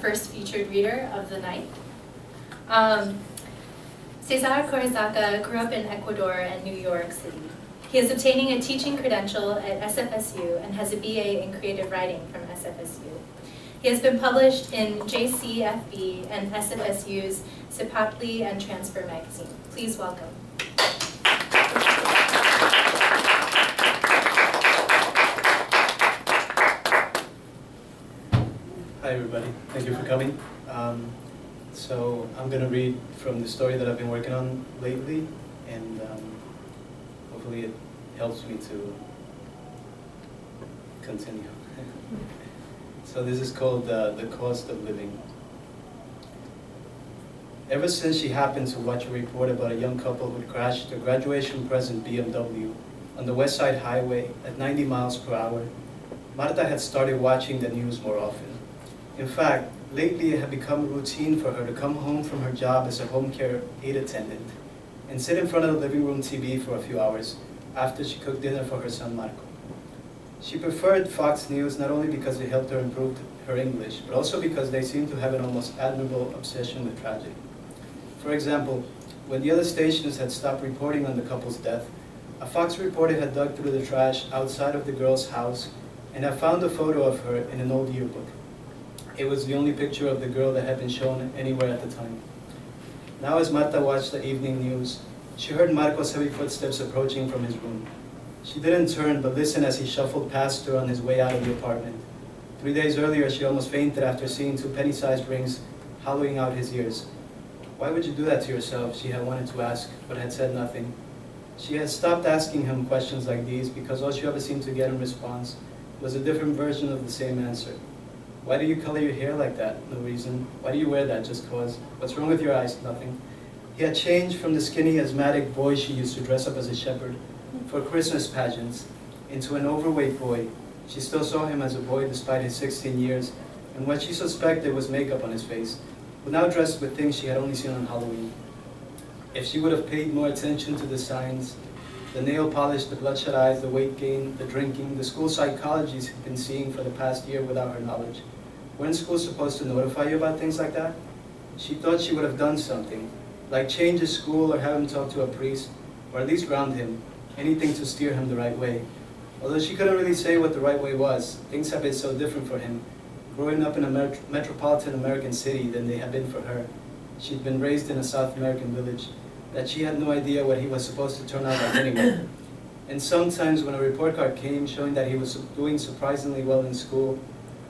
first featured reader of the night. Cesar Coraizaca grew up in Ecuador and New York City. He is obtaining a teaching credential at SFSU and has a BA in creative writing from SFSU. He has been published in J.C.F.B. and SFSU's Cipactli and Transfer magazine. Please welcome. Hi everybody, thank you for coming. So I'm going to read from the story that I've been working on lately, and hopefully it helps me to continue. So this is called The Cost of Living. Ever since she happened to watch a report about a young couple who crashed a graduation present BMW on the West Side Highway at 90 miles per hour, Marta had started watching the news more often. In fact, lately it had become routine for her to come home from her job as a home care aide attendant and sit in front of the living room TV for a few hours after she cooked dinner for her son Marco. She preferred Fox News not only because it helped her improve her English, but also because they seemed to have an almost admirable obsession with tragedy. For example, when the other stations had stopped reporting on the couple's death, a Fox reporter had dug through the trash outside of the girl's house and had found a photo of her in an old yearbook. It was the only picture of the girl that had been shown anywhere at the time. Now as Marta watched the evening news, she heard Marco's heavy footsteps approaching from his room. She didn't turn, but listened as he shuffled past her on his way out of the apartment. 3 days earlier, she almost fainted after seeing 2 penny-sized rings hollowing out his ears. Why would you do that to yourself? She had wanted to ask, but had said nothing. She had stopped asking him questions like these because all she ever seemed to get in response was a different version of the same answer. Why do you color your hair like that? No reason. Why do you wear that? Just cause. What's wrong with your eyes? Nothing. He had changed from the skinny, asthmatic boy she used to dress up as a shepherd for Christmas pageants into an overweight boy. She still saw him as a boy despite his 16 years, and what she suspected was makeup on his face, but now dressed with things she had only seen on Halloween. If she would have paid more attention to the signs, the nail polish, the bloodshot eyes, the weight gain, the drinking, the school psychology she'd been seeing for the past year without her knowledge. Weren't schools supposed to notify you about things like that? She thought she would have done something, like change his school or have him talk to a priest, or at least ground him, anything to steer him the right way. Although she couldn't really say what the right way was, things had been so different for him, growing up in a metropolitan American city than they had been for her. She'd been raised in a South American village, that she had no idea what he was supposed to turn out like anyway. And sometimes when a report card came showing that he was doing surprisingly well in school,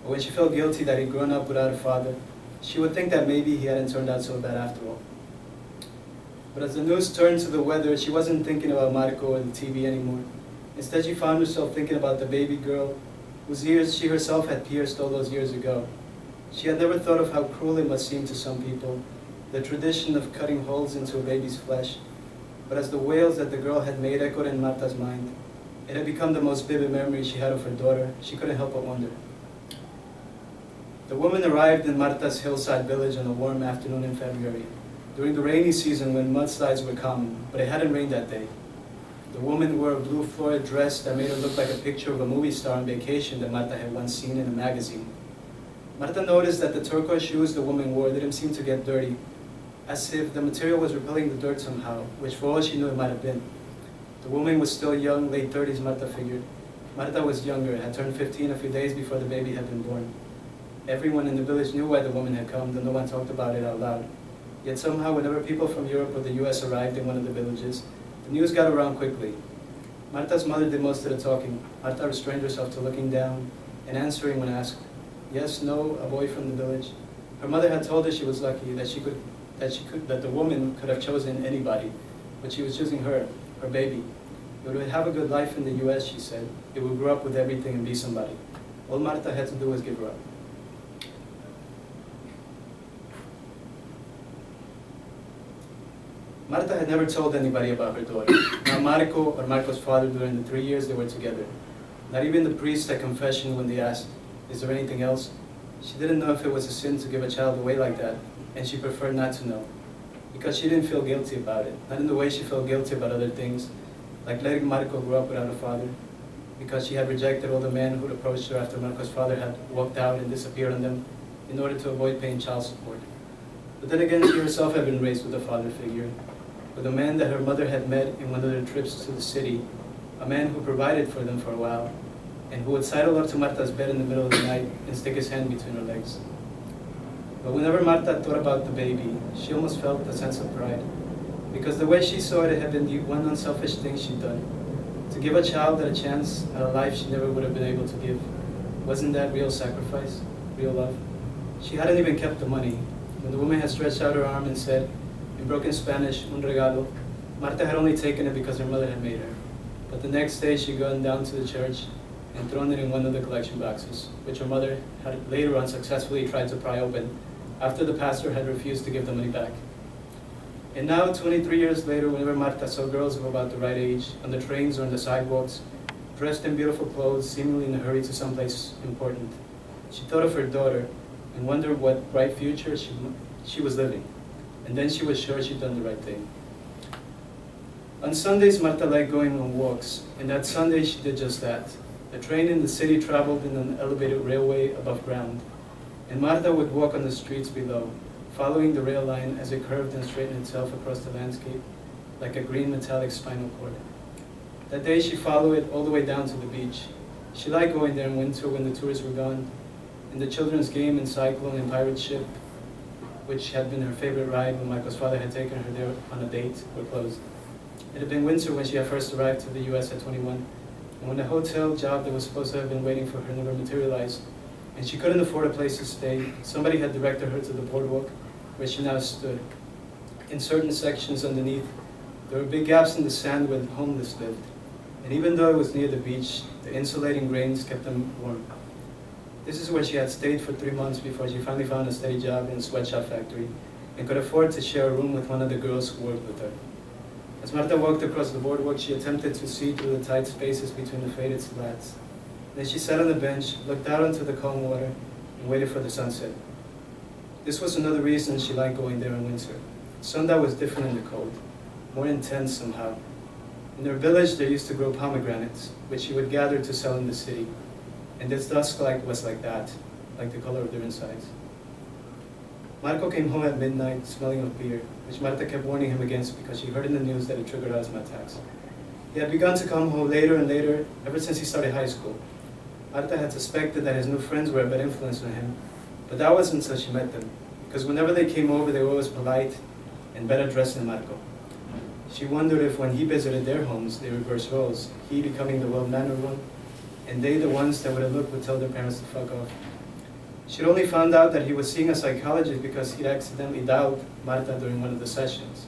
or when she felt guilty that he'd grown up without a father, she would think that maybe he hadn't turned out so bad after all. But as the news turned to the weather, she wasn't thinking about Marco or the TV anymore. Instead, she found herself thinking about the baby girl whose ears she herself had pierced all those years ago. She had never thought of how cruel it must seem to some people, the tradition of cutting holes into a baby's flesh. But as the wails that the girl had made echoed in Marta's mind, it had become the most vivid memory she had of her daughter. She couldn't help but wonder. The woman arrived in Marta's hillside village on a warm afternoon in February, during the rainy season when mudslides were common, but it hadn't rained that day. The woman wore a blue florid dress that made her look like a picture of a movie star on vacation that Marta had once seen in a magazine. Marta noticed that the turquoise shoes the woman wore didn't seem to get dirty, as if the material was repelling the dirt somehow, which for all she knew it might have been. The woman was still young, late 30s, Marta figured. Marta was younger, had turned 15 a few days before the baby had been born. Everyone in the village knew why the woman had come, though no one talked about it out loud. Yet somehow, whenever people from Europe or the US arrived in one of the villages, the news got around quickly. Marta's mother did most of the talking. Marta restrained herself to looking down and answering when asked. Yes, no, a boy from the village. Her mother had told her she was lucky, that the woman could have chosen anybody, but she was choosing her baby. It would have a good life in the US, she said. It would grow up with everything and be somebody. All Marta had to do was give her up. Marta had never told anybody about her daughter, not Marco or Marco's father during the 3 years they were together. Not even the priest at confession when they asked, "Is there anything else?" She didn't know if it was a sin to give a child away like that, and she preferred not to know, because she didn't feel guilty about it, not in the way she felt guilty about other things, like letting Marco grow up without a father, because she had rejected all the men who'd approached her after Marco's father had walked out and disappeared on them, in order to avoid paying child support. But then again, she herself had been raised with a father figure, with a man that her mother had met in one of their trips to the city, a man who provided for them for a while, and who would sidle up to Marta's bed in the middle of the night and stick his hand between her legs. But whenever Marta thought about the baby, she almost felt a sense of pride, because the way she saw it, it had been the one unselfish thing she'd done. To give a child a chance at a life she never would have been able to give. Wasn't that real sacrifice, real love? She hadn't even kept the money. When the woman had stretched out her arm and said, in broken Spanish, un regalo, Marta had only taken it because her mother had made her. But the next day she'd gone down to the church and thrown it in one of the collection boxes, which her mother had later on successfully tried to pry open after the pastor had refused to give the money back. And now, 23 years later, whenever Marta saw girls of about the right age on the trains or on the sidewalks, dressed in beautiful clothes, seemingly in a hurry to someplace important, she thought of her daughter and wondered what bright future she was living. And then she was sure she'd done the right thing. On Sundays, Marta liked going on walks, and that Sunday she did just that. The train in the city traveled in an elevated railway above ground, and Marta would walk on the streets below, following the rail line as it curved and straightened itself across the landscape like a green metallic spinal cord. That day she followed it all the way down to the beach. She liked going there in winter when the tourists were gone, and the children's game and cyclone and pirate ship, which had been her favorite ride when Michael's father had taken her there on a date, were closed. It had been winter when she had first arrived to the US at 21, and when the hotel job that was supposed to have been waiting for her never materialized, and she couldn't afford a place to stay, somebody had directed her to the boardwalk where she now stood. In certain sections underneath, there were big gaps in the sand where the homeless lived, and even though it was near the beach, the insulating grains kept them warm. This is where she had stayed for 3 months before she finally found a steady job in a sweatshop factory and could afford to share a room with one of the girls who worked with her. As Marta walked across the boardwalk, she attempted to see through the tight spaces between the faded slats. Then she sat on the bench, looked out into the calm water, and waited for the sunset. This was another reason she liked going there in winter. Sundown was different in the cold, more intense somehow. In their village, they used to grow pomegranates, which she would gather to sell in the city. And this dusk was like that, like the color of their insides. Marco came home at midnight, smelling of beer, which Marta kept warning him against because she heard in the news that it triggered asthma attacks. He had begun to come home later and later ever since he started high school. Marta had suspected that his new friends were a bad influence on him, but that wasn't until she met them, because whenever they came over, they were always polite and better dressed than Marco. She wondered if when he visited their homes, they reversed roles, he becoming the well-mannered one, and they the ones that would tell their parents to fuck off. She'd only found out that he was seeing a psychologist because he'd accidentally dialed Marta during one of the sessions.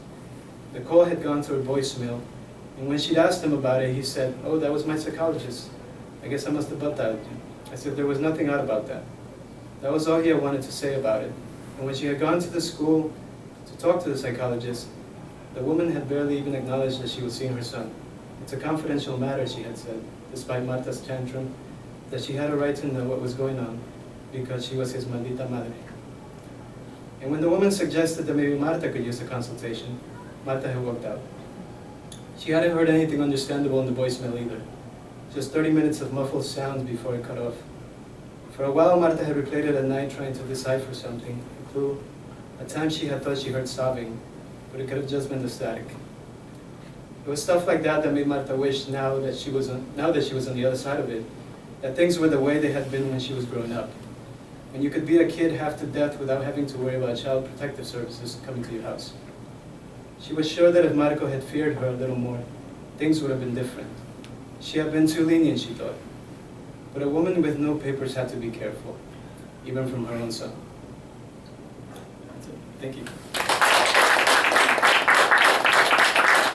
The call had gone to her voicemail, and when she'd asked him about it, he said, "Oh, that was my psychologist. I guess I must have butt dialed you." As if there was nothing odd about that. That was all he had wanted to say about it. And when she had gone to the school to talk to the psychologist, the woman had barely even acknowledged that she was seeing her son. "It's a confidential matter," she had said, despite Marta's tantrum, that she had a right to know what was going on, because she was his maldita madre. And when the woman suggested that maybe Marta could use a consultation, Marta had walked out. She hadn't heard anything understandable in the voicemail either. Just 30 minutes of muffled sounds before it cut off. For a while, Marta had replayed it at night trying to decipher something, a clue. At times she had thought she heard sobbing, but it could have just been the static. It was stuff like that that made Marta wish now that she was on the other side of it, that things were the way they had been when she was growing up. When you could beat a kid half to death without having to worry about child protective services coming to your house. She was sure that if Marco had feared her a little more, things would have been different. She had been too lenient, she thought. But a woman with no papers had to be careful, even from her own son. That's it. Thank you.